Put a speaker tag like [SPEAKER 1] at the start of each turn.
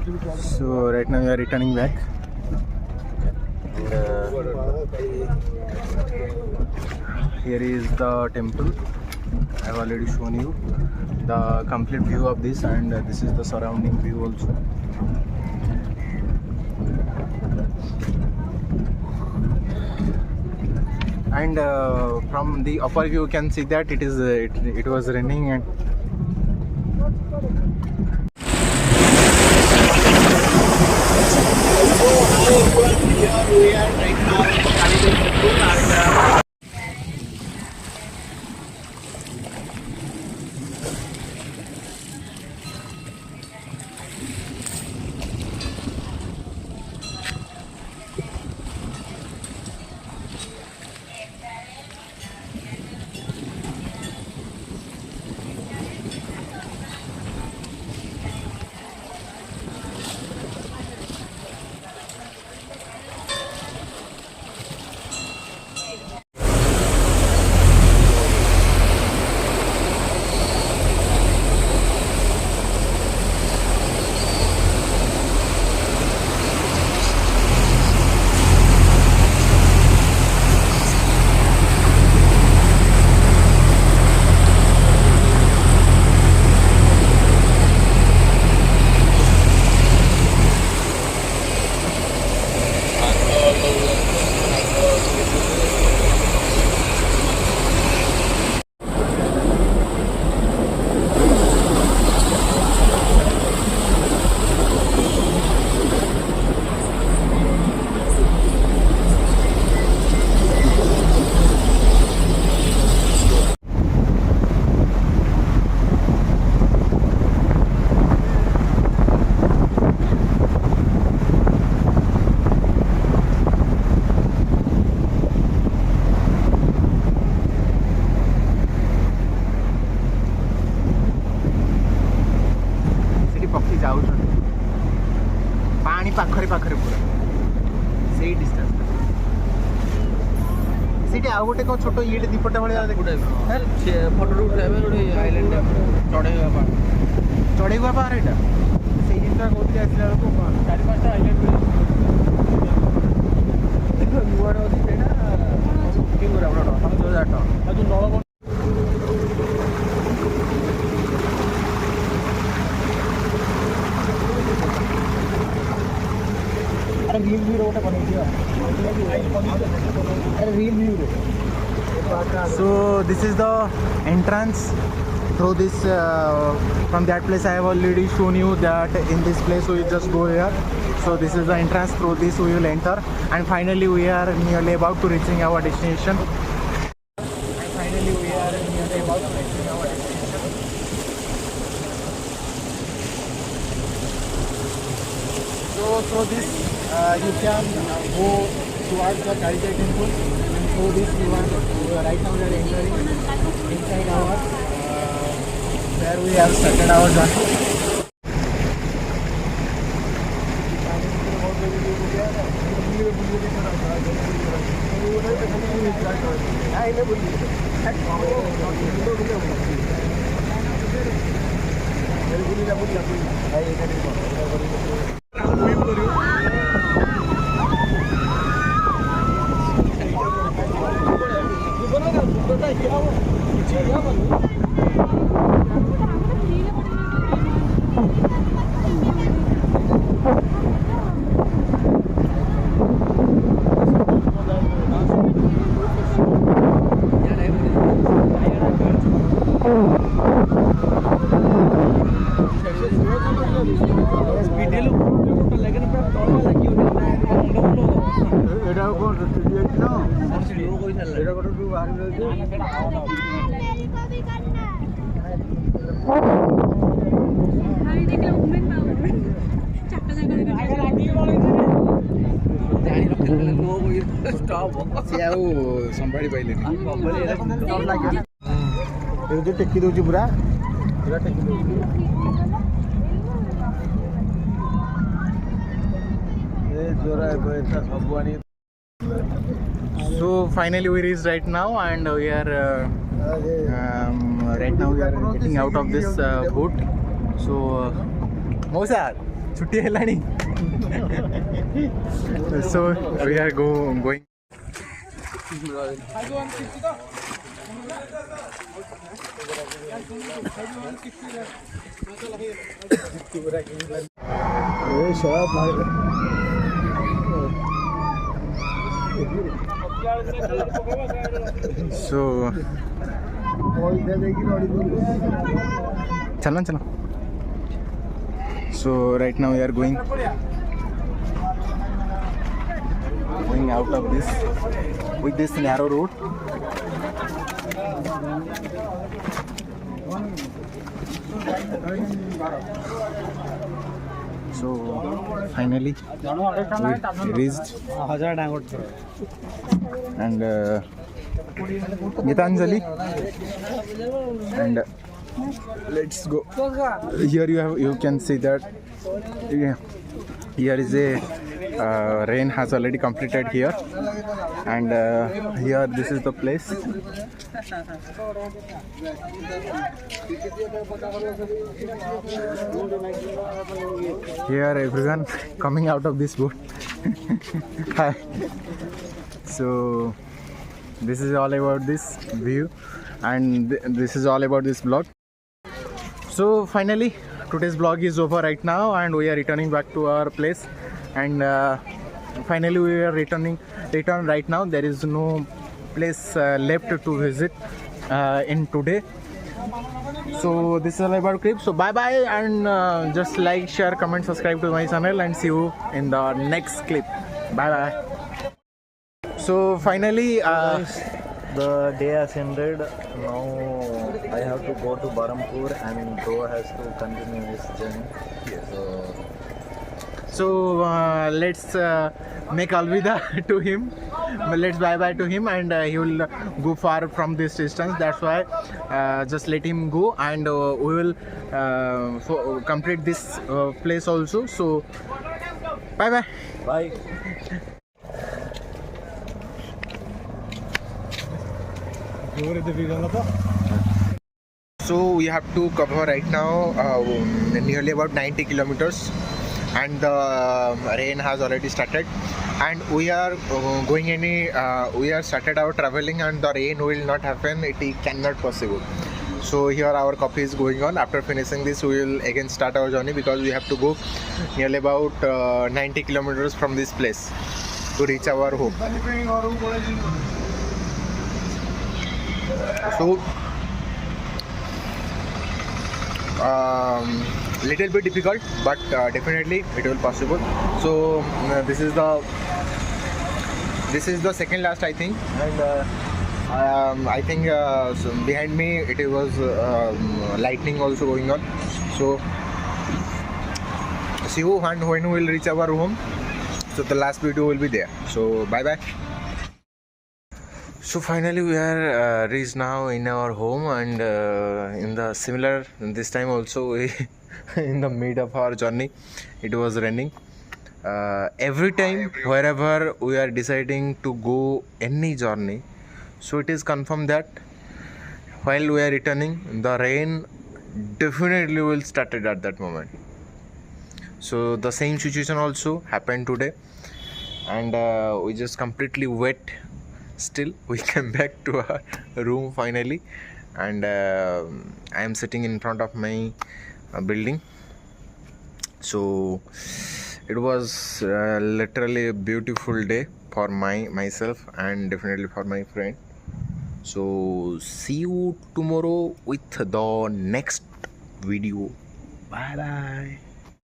[SPEAKER 1] So right now we are returning back. Here is the temple. I have already shown you the complete view of this, and this is the surrounding view also. And from the upper view you can see that it was raining, and we are right now. पानी पाखरे पाखरे पूरा से distance से आउ गोटे कौन छोट ये दीपटा भाया
[SPEAKER 2] फोटो उठाइबे आइलैंड
[SPEAKER 1] चढ़ेगा पार यहाँ से जिनटा कहते आसला बेलू
[SPEAKER 2] 4-5टा आइलैंड नुआड़ अच्छी नल
[SPEAKER 1] So this is the entrance. Through this from that place I have already shown you that in this place we just go here. So this is the entrance. Through this we will enter, and finally we are nearly about to reaching our destination. So through this you can go towards the Kalikai temple, and through this you are right now we are entering inside our where we have started our journey. संभाड़ी पाइले टेकी दौर पूरा पूरा टेकी दौर So finally we reached right now, and we are right now we are getting out of this boat. So Mausa, छुट्टी हेलानी so we are going so चलो so right now we are going out of this with this narrow road. So finally we reached and Gitanjali and let's go. Here you can see that here is a rain has already completed here and here this is the place. Here everyone coming out of this boat. Hi. So this is all about this view and this is all about this vlog. So finally today's vlog is over right now and we are returning back to our place and finally we are return right now. There is no place left to visit in today. So this is all about clip. So bye bye and just like, share, comment, subscribe to my channel and see you in the next clip. Bye bye. So finally
[SPEAKER 3] the day has ended. Now I have to go to Barampur and Bro has to continue his journey.
[SPEAKER 1] So let's make alvida to him. Let's bye bye to him and he will go far from this distance. That's why just let him go and we will complete this place also. So bye bye.
[SPEAKER 3] Bye.
[SPEAKER 1] So we have to cover right now nearly about 90 kilometers and the rain has already started and we are we are started our traveling and the rain will not happen, it cannot possible. So here our coffee is going on. After finishing this we will again start our journey because we have to go nearly about 90 kilometers from this place to reach our home. So little bit difficult but definitely it will possible. So this is the second last I think and I think so behind me it was lightning also going on. So see you when we will reach our home. So the last video will be there. So bye bye. So finally we are reached now in our home and in the similar this time also we in the mid of our journey it was raining. Every time wherever we are deciding to go any journey, so it is confirmed that while we are returning the rain definitely will started at that moment. So the same situation also happened today and we just completely wet. Still we came back to our room finally and I am sitting in front of my building. So it was literally a beautiful day for myself and definitely for my friend. So see you tomorrow with the next video. Bye bye.